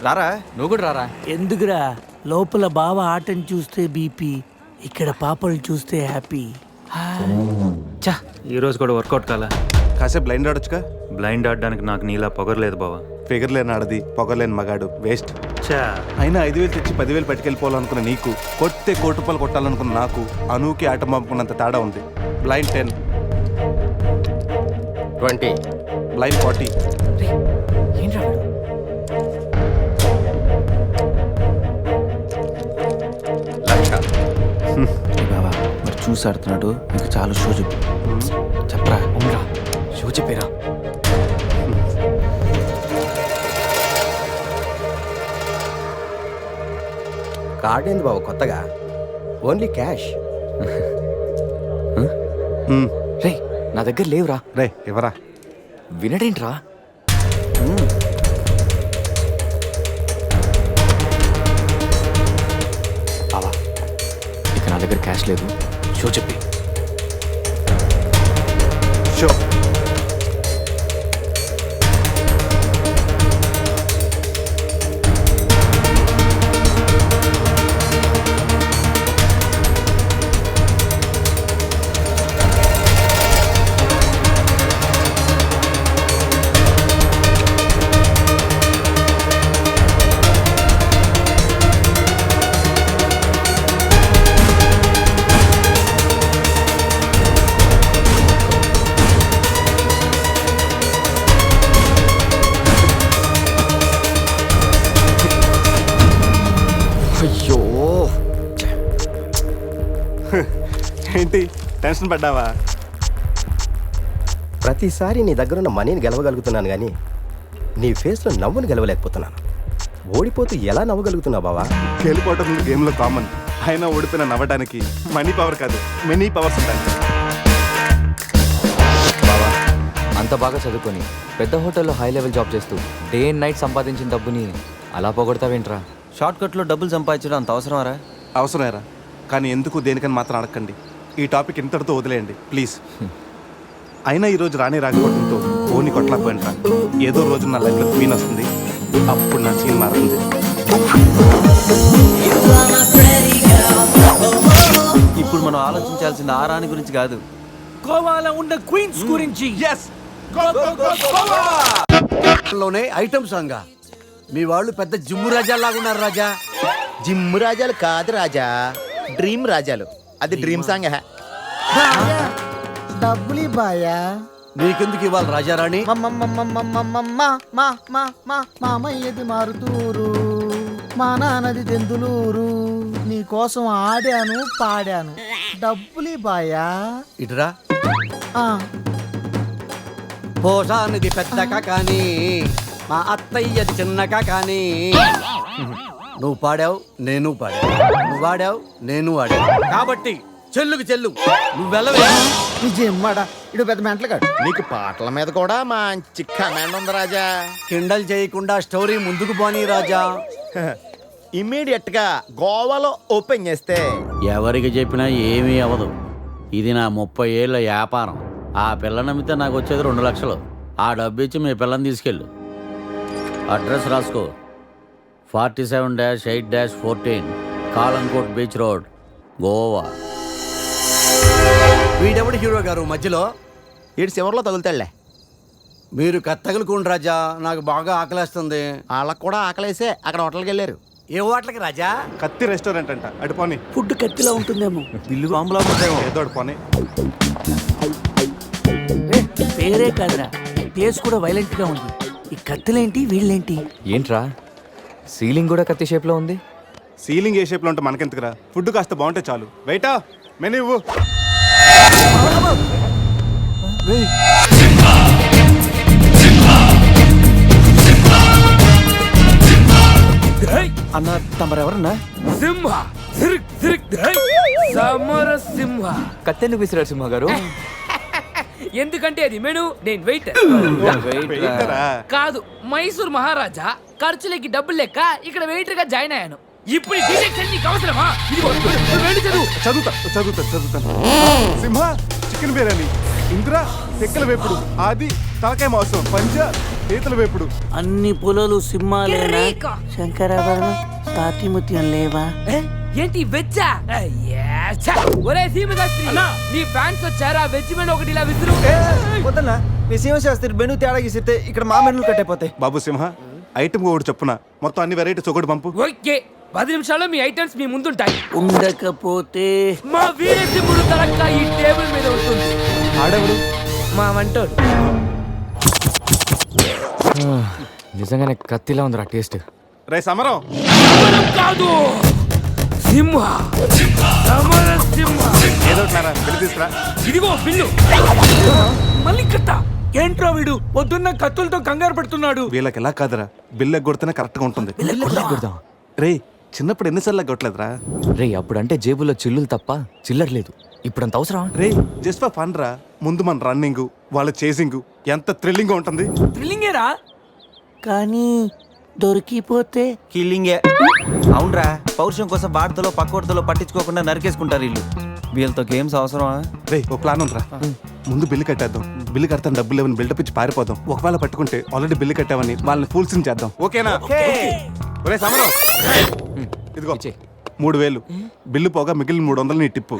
రారా, నువ్వు కూడా రారా. ఎందుకురా? లోపల బావ ఆటను చూస్తే బీపీ, ఇక్కడ పాపలు చూస్తే హ్యాపీ. చా ఈ రోజు కూడా వర్కౌట్ కాలా. కాసేపు బ్లైండ్ ఆడొచ్చుగా. బ్లైండ్ ఆడడానికి నాకు నీలా పొగరలేదు బావా. ఫిగర్ లేని ఆడది, పొగలేని మగాడు వేస్ట్. చా అయినా 5,000 తెచ్చి 10,000 పట్టుకెళ్ళిపోవాలనుకున్న నీకు, కొట్టే కోటి రూపాయలు కొట్టాలనుకున్న నాకు అనూకి ఆట పంపుకున్నంత తేడా ఉంది. Blind 10, 20, blind 40. ఏంట్రా వీడు? లక్ష. బాబా మరి చూసి ఆడుతున్నాడు, ఇంకా చాలా షో చెప్పు. చెప్పరా ఉంగరా, షో చెప్పేరా. కార్డ్ ఏంది బాబు కొత్తగా? Only cash. రే నా దగ్గర లేవురా. రే ఎవరా? వినడేంట్రా? బావా ఇక నా దగ్గర క్యాష్ లేదు, షో చెప్పి. షో. అయ్యో ఏంటి టెన్షన్ పడ్డావా? ప్రతిసారి నీ దగ్గరున్న మనీని గెలవగలుగుతున్నాను కానీ నీ ఫేస్లో నవ్వుని గెలవలేకపోతున్నాను. ఓడిపోతూ ఎలా నవ్వగలుగుతున్నావు బావా? గెలిపోవటం గేమ్లో కామన్. అయినా ఓడిపోయిన నవ్వడానికి మనీ పవర్ కాదు, మెనీ పవర్స్ ఉంటాయి. బావా అంత బాగా చదువుకొని పెద్ద హోటల్లో హై లెవెల్ జాబ్ చేస్తూ డే అండ్ నైట్ సంపాదించిన డబ్బుని అలా పోగొడతావేంట్రా? షార్ట్ కట్లో డబ్బులు సంపాదించడం అంత అవసరమారా? అవసరమేరా, కానీ ఎందుకు దేనికని మాత్రం అడగండి. ఈ టాపిక్ ఇంతటితో వదిలేయండి ప్లీజ్. అయినా ఈరోజు రాని రాకపోవడంతో ఓని కొట్టలేకపోయినరా. ఏదో రోజు నా లైఫ్లో క్వీన్ వస్తుంది, అప్పుడు నా సీన్ మారుతుంది. ఇప్పుడు మనం ఆలోచించాల్సింది ఆ రాణి గురించి కాదు, గోవాలో ఉన్న క్వీన్స్ గురించి. లోనే ఐటమ్ సాంగ్. మీ వాళ్ళు పెద్ద జిమ్ము రాజాలాగా ఉన్నారు రాజా. జిమ్ రాజాలు కాదు రాజా, డ్రీమ్ రాజాలు. అది డ్రీమ్ సాంగ్. డబ్బులు బాయా. నీకెందుకు ఇవ్వాలి రాజారాణి? మామయ్యది మారుతూరు, మా నాన్నది దెందులూరు. నీ కోసం ఆడాను పాడాను, డబ్బులు బాయా. ఇటురా. ఆ, పోసానిది పెద్దక కానీ మా అత్తయ్యది చిన్నక కానీ. నువ్వు పాడావు, నేను పాడావు. నువ్వు వాడావు, నేను వాడావు. కాబట్టి చెల్లుకి చెల్లు. నువ్వు వెళ్ళవే. ఈ జిమ్మడా ఇడు పెద్ద మెంటలు కాడు. నీకు పాటల మీద కూడా మంచి కమాండ్ ఉంది రాజా. కిండల్ చేయకుండా స్టోరీ ముందుకు పోనీ రాజా. ఇమ్మీడియట్ గా గోవాలో ఓపెన్ చేస్తే ఎవరికి చెప్పినా ఏమీ అవ్వదు. ఇది నా 30 ఏళ్ళ వ్యాపారం. ఆ పిల్ల నమ్మితే నాకు వచ్చేది 2 లక్షలు. ఆ డబ్బు ఇచ్చి మీ పిల్లని తీసుకెళ్ళు. అడ్రస్ రాసుకో. 47-8-14 కాలంకోట్ బీచ్ రోడ్, గోవా. వీడెవడు హీరో గారు మధ్యలో? ఇటు చివరిలో తగులుతాడులే. మీరు కత్తగలుకోండి రాజా, నాకు బాగా ఆకలేస్తుంది. వాళ్ళకు కూడా ఆకలేసే అక్కడ హోటల్కి వెళ్ళారు. ఏ హోటల్కి రాజా? కత్తి రెస్టారెంట్ అంట, అడుపోని. ఫుడ్ కత్తిలా ఉంటుందేమో. బిల్లు బాంబులా ఉంటాయేమో. ఏదో అడుపోని. పేరే కాదురా, ప్లేస్ కూడా వైలెంట్ గా ఉంది. ఈ కత్తులేంటి, వీళ్ళేంటి? ఏంట్రా సీలింగ్ కూడా కత్తి షేప్లో ఉంది? సీలింగ్ ఏ షేప్లో ఉంటే మనకెందుకురా, ఫుడ్ కాస్త బాగుంటే చాలు. వెయిటా మెనూ ఇవ్వు. అన్న తమరెవరన్నా? సింహ సమర సింహ. కత్తెందుకు విసిరారు సింహ గారు? ఎందుకంటే అది మెను, నేను వెయిట్ వెయిటరా? కాదు, మైసూర్ మహారాజా. ఖర్చులకి డబ్బులు లెక్క ఇక్కడ వెయిటర్ గా జాయిన్ అయ్యాను. ఇప్పుడు ఈ డీటెయిల్స్ నీకు అవసరమా? ఇదిగో, వెళ్ళి చదువు. చదువుతాను. సింహ చికెన్ బిర్యానీ, ఇంద్ర తెక్కల వేపుడు, ఆది తలకాయ మాంసం, పంజ చేతులు వేపుడు. అన్ని పొలాలు సింహాలేనా? కిరీక. శంకరాభరణం సాతిముత్యం లేవా? ఏంటి వెజ్జా? ఒరే సీమశాస్త్రి, నీ ఫ్యాన్స్ వచ్చారా? వెజ్ మెను ఒకటి ఇలా విసురు. వద్దన్నా నీ శివశాస్త్రి మెను తేడా గీసితే ఇక్కడ మా మెనూలు కట్టయిపోతాయి. బాబు సింహ, ఐటమ్ ఒకటి చెప్పున మొత్తం అన్ని వెరైటీస్ ఒకటి పంపు. ఓకే, 10 నిమిషాల్లో మీ ఐటమ్స్ మీ ముందుంటాయి. ఉండకపోతే మా వీరసింహుడు తలక్క ఈ టేబుల్ మీద ఉంటుంది. ఆడెవడు? మా వంటోడు. నిజంగానే కత్తిలా ఉందిరా టేస్ట్. రే సమరం, సమరం కాదు, సింహ. సమర సింహ. ఏదో ఒకటినారా, బిల్లు తీసుకురా. ఇదిగో బిల్లు. మళ్ళీ కట్ట. ఏంట్రా వీడు పొద్దున్న కత్తులతో కంగారు పెడుతున్నాడు? వీళ్ళకి ఎలా కాదురా, బిల్లు ఎగ్గొడితేనే కరెక్ట్ గా ఉంటుంది. రే చిన్నప్పుడు ఎన్నిసార్లు ఎగ్గొట్టలేదురా? రే అప్పుడంటే జేబులో చిల్లులు తప్ప చిల్లర లేదు. ఇప్పుడంత అవసరం? రే జస్ట్ ఫర్ ఫన్ రా. ముందు మన రన్నింగ్, వాళ్ళ చేసింగ్ ఎంత థ్రిల్లింగ్ గా ఉంటుంది. థ్రిల్లింగేరా, కానీ దొరికిపోతే కిల్లింగే. అవునరా, పౌరుషం కోసం వార్తలో పక్కోడతలో పట్టించుకోకుండా నరికేసుకుంటారు వీళ్ళు. వీళ్ళతో గేమ్స్ అవసరమా? రే ఓ ప్లాన్ ఉందిరా. ముందు బిల్లు కట్టేద్దాం. బిల్లు కడతాను డబ్బులు లేవని బిల్డప్ ఇచ్చి పారిపోదాం. ఒకవేళ పట్టుకుంటే ఆల్రెడీ బిల్లు కట్టామని వాళ్ళని ఫూల్సింగ్ చేద్దాం. ఓకేనా? ఒరే సమరం, ఇదిగో 3000 బిల్లు పోగా మిగిలిన 300 నీ టిప్పు.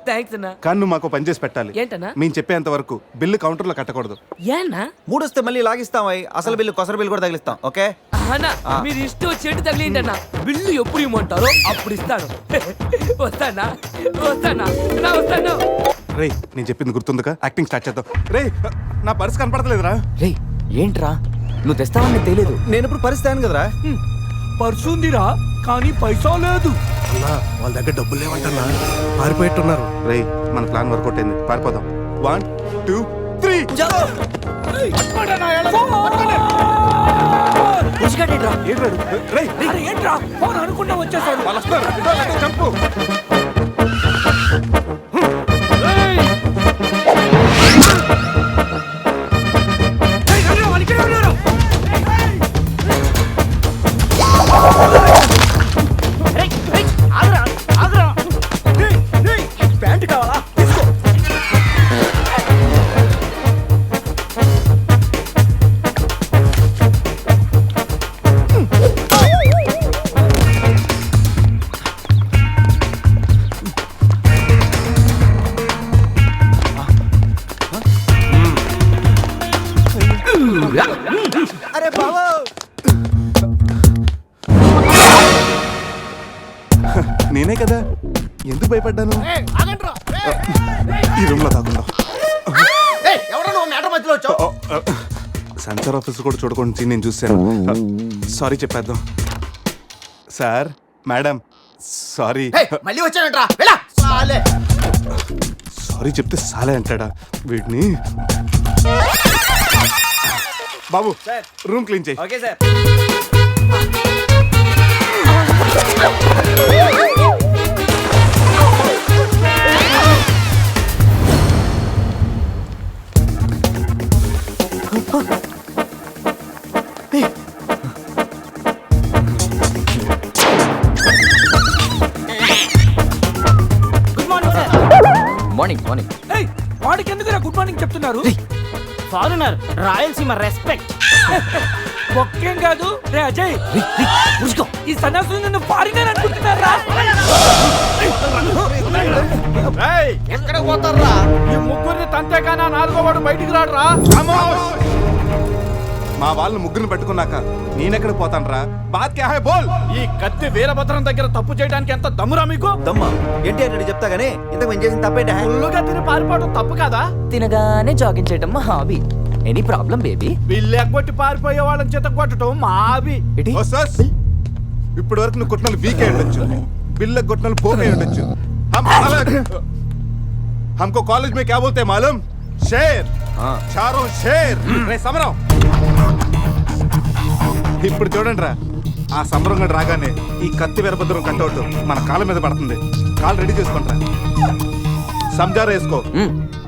థ్యాంక్స్ అన్నా. కానీ నువ్వు మాకు పని చేసి పెట్టాలి. ఏంటన్నా? మేము చెప్పేంత వరకు బిల్లు కౌంటర్ లో కట్టకూడదు. ఏనా? మూడొస్తే మళ్ళీ లాగిస్తాం. అసలు బిల్లు కొసర బిల్లు కూడా తగిలిస్తాం. ఓకే అన్నా, మీరు ఇష్టం వచ్చేట్టు తగిలిండి అన్న. బిల్లు ఎప్పుడు ఇమ్మంటారో అప్పుడు ఇస్తాను. వస్తానా వస్తానా నా వస్తాను. రే నేను చెప్పింది గుర్తుందిగా? యాక్టింగ్ స్టార్ట్ చేద్దాం. రే నా పర్స్ కనపడతలేదురా. రే ఏంట్రా నువ్వు తెస్తావని తెలియదు. నేను ఇప్పుడు పరిస్థితి కదరా. పర్సుందిరా, కానీ పైసా లేదు. వాళ్ళ దగ్గర డబ్బులు లేవంటన్నా, పారిపోయేట్టున్నారు. రే మన ప్లాన్ వర్కౌట్ అయింది, పారిపోదాం. 1 2 3 ఏంట్రా ఫోన్ అనుకుంటా వచ్చేసాడు. వాళ్ళు వస్తారు. చంపు. అరే బాబు, నేనే కదా, ఎందుకు భయపడ్డాను? ఈ రూమ్ లో కాకుండా సెన్సార్ ఆఫీస్ కూడా చూడకుండా నేను చూశాను. సారీ చెప్పేద్దాం. Sir madam sorry. మళ్ళీ వచ్చానంట్రా. సారీ చెప్తే సాలే అంటాడా వీడిని? బాబు రూమ్ క్లీన్ చేయి. Okay sir. Morning morning. వాడికి ఎందుకు గుడ్ మార్నింగ్ చెప్తున్నారు? Foreigner, Rayalaseema respect. ఒక్కేం కాదు రే అజయ్, ఈ సన్యాసులు నిన్ను ఫారినర్ అనుకుంటున్నారా? ఎక్కడ పోతారా? ఈ ముగ్గురిని తంతేగానా నాలుగో వాడు బయటికి రాడురా. మా వాళ్ళని ముగ్గురిని పెట్టుకున్నాక నేనెక్కడ పోతాను రా? బాత్ క్యా హై బోల్. ఈ కత్తి వీరభద్రం దగ్గర తప్పు చేయడానికి ఎంత దమ్మురా మీకు? దమ్మా ఏంటి అని చెప్తా గానీ ఇంతకు మేము చేసిన తప్పేంటి? ఫుల్లుగా తిని పారిపోవడం తప్పు కదా? తినగానే జాగింగ్ చేయడం మా hobby. Any problem baby? Bill ఎగ్గొట్టి పారిపోయే వాళ్ళని చేత కొట్టడం మా హాబీ. ఇప్పటి వరకు నువ్వు కొట్టిన వీక్ అయి ఉండొచ్చు, బిల్ల కొట్టిన పోక్ అయి ఉండొచ్చు. हमको कॉलेज में क्या बोलते हैं मालूम? शेर. चारों शेर. రే సమరం, ఇప్పుడు చూడండి రా, ఆ సమరం గడు రాగానే ఈ కత్తి వీరభద్రం కట్అవుట్ మన కాళ్ళ మీద పడుతుంది. కాళ్ళు రెడీ చేసుకుంటా. సంజారా వేసుకో.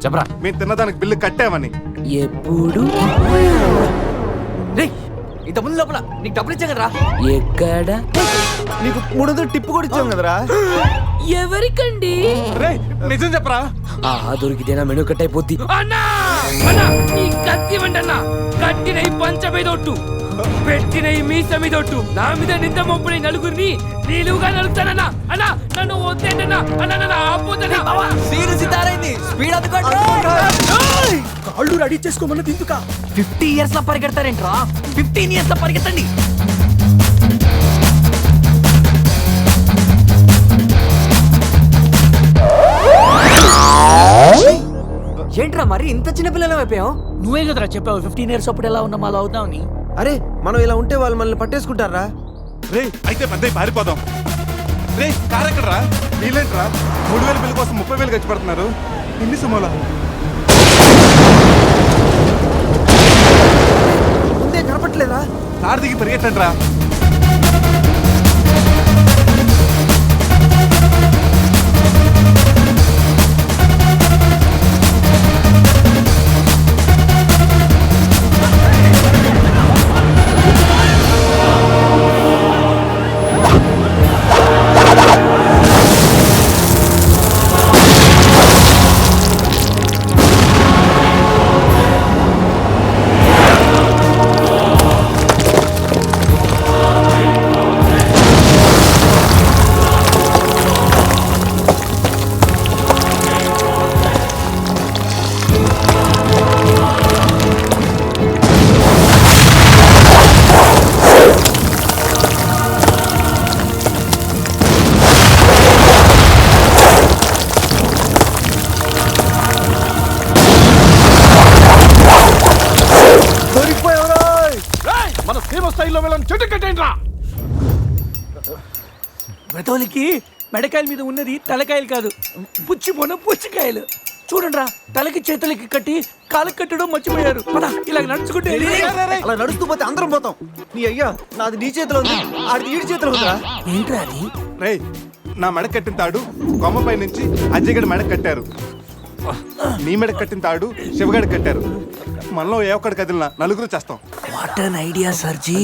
చెప్పరా. మేము తిన్నదానికి బిల్లు కట్టామని. ఎప్పుడు ఇంత ముందు లోపల నీకు డబ్బులు ఇచ్చా కదరా? ఎక్కడ నీకు 300 టిప్పు కూడా ఇచ్చాం కదరా. ఎవరికండి? రే నిజం చెప్పరా? దొరికితేనా మెను కట్ అయిపోద్ది. అన్నా అన్నా నీ కత్తి వంటన్నా కట్టిన ఈ పంచ మీదొట్టు పెట్టిన ఈ మీస మీదొట్టు నా మీద నింద మోపుని నలుగురిని నిలువుగా నలుగుతానన్నా అన్నా నన్ను వద్దేంటన్నా అన్నా నన్ను ఆపోతన్నా కాళ్ళు రెడీ చేసుకోమన్నది ఎందుక 50 ఇయర్స్ లో పరిగెడతారేంట్రా 15 ఇయర్స్ లో పరిగెత్తండి ఏంట్రా మరి ఇంత చిన్న పిల్లలు అయిపోయావు? నువ్వే కదరా చెప్పావు 15 ఇయర్స్ అప్పుడు ఎలా ఉన్నాం అలా అవుతామని. అరే మనం ఇలా ఉంటే వాళ్ళు మనల్ని పట్టేసుకుంటారా? రే అయితే పెద్ద పారిపోదాం. రే కార్ ఎక్కడరా? వీలేంట్రా 3000 బిల్లు కోసం 30,000 ఖర్చు పెడుతున్నారు. ఎన్ని సమోలా ముందే కనపట్లేదా? కార్ దిగి పరిగెట్టండి రా. బ్రతోలికి మెడకాయల మీద ఉన్నది తలకాయలు కాదు, పుచ్చికాయలు. చూడండి రా, తలకి చేతులకి కట్టి కాళ్ళకి కట్టడం మర్చిపోయారు. ఇలా నడుచుకుంటే అలా నడుస్తూ పోతే అందరం పోతాం. నీ అయ్యా నాది నీ చేతిలో ఉంది, ఆడిది ఈడి చేతిలో ఉందిరా. ఏంట్రా అది? రే నా మెడ కట్టిన తాడు కొమ్మపై నుంచి అజయ్ గడి మెడ కట్టారు. నీ మెడ కట్టిన తాడు శివగడి కట్టారు. మనలో ఏ ఒక్కడి కదిలినా నలుగురు చేస్తాం. What an idea సర్జీ.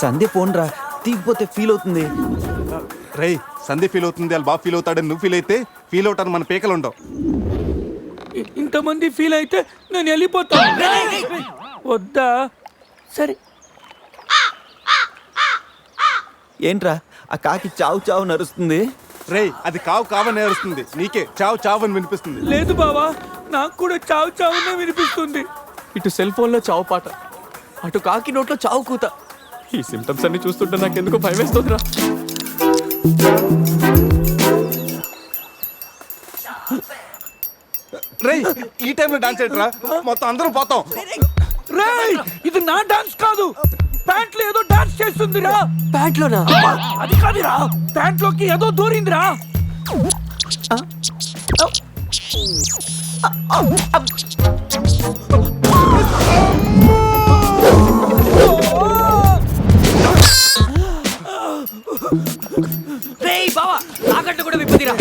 Sandhya phone రా, తీగిపోతే ఫీల్ అవుతుంది. రే సంధ్య ఫీల్ అవుతుంది, వాళ్ళు బాగా ఫీల్ అవుతాడని నువ్వు ఫీల్ అయితే ఫీల్ అవుతాను మన పేకలు ఉండవు. ఇంతమంది ఫీల్ అయితే నేను వెళ్ళిపోతాను. వద్దా? సరే. ఏంట్రా ఆ కాకి చావు చావు నరుస్తుంది? రే అది కావు కావని నేరుస్తుంది, నీకే చావు చావు అని వినిపిస్తుంది. లేదు బావా, నాకు కూడా చావు చావునే వినిపిస్తుంది. ఇటు సెల్ ఫోన్ లో చావు పాట, అటు కాకి నోట్లో చావు కూత. ఈ సిమ్టమ్స్ అన్ని చూస్తుంటే నాకెందుకో భయం వేస్తుందిరా. రే ఈ టైంలో డాన్స్ ఏంట్రా? మొత్తం అందరం పోతాం. రేయ్, ఇది నా డాన్స్ కాదు, ప్యాంట్లో ఏదో డాన్స్ చేస్తుందిరా. ప్యాంట్లోనా? అది కాదురా, ప్యాంట్లోకి ఏదో దూరిందిరా. రేయ్ బావా తాకట్టు కూడా విప్పుదిరా.